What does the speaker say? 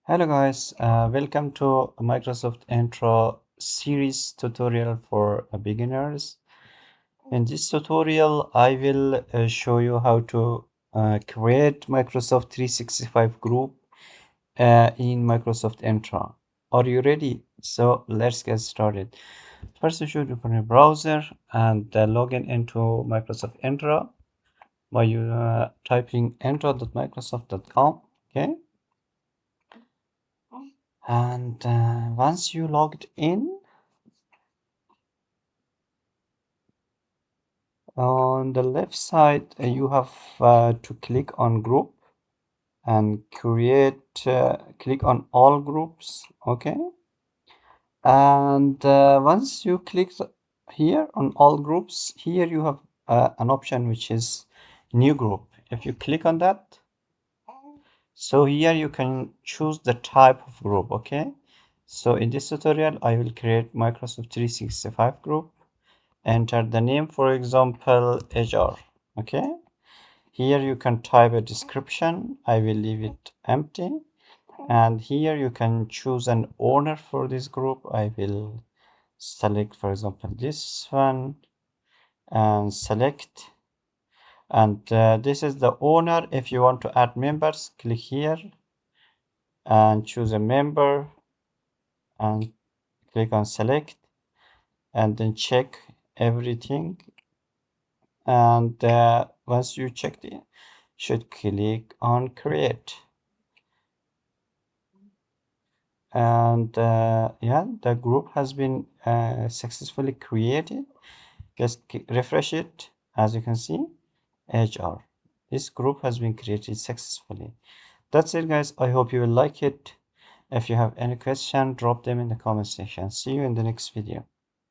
Hello guys, welcome to Microsoft Entra series tutorial for beginners. In this tutorial, I will show you how to create Microsoft 365 group in Microsoft Entra. Are you ready? So let's get started. First, you should open your browser and log into Microsoft Entra by typing entra.microsoft.com. Okay. And once you logged in, on the left side, you have to click on group and click on all groups. Okay. And once you click here on all groups, here you have an option which is new group. If you click on that, so here you can choose the type of group. Okay. So in this tutorial, I will create Microsoft 365 group. Enter the name, for example, HR. Okay. Here you can type a description. I will leave it empty. And here you can choose an owner for this group. I will select, for example, this one and select. And this is the owner. If you want to add members, click here and choose a member and click on select and then check everything. And once you check it, should click on create. And yeah, the group has been successfully created. Just refresh it. As you can see, HR, this group has been created successfully. That's it, guys. I hope you will like it. If you have any question, drop them in the comment section. See you in the next video.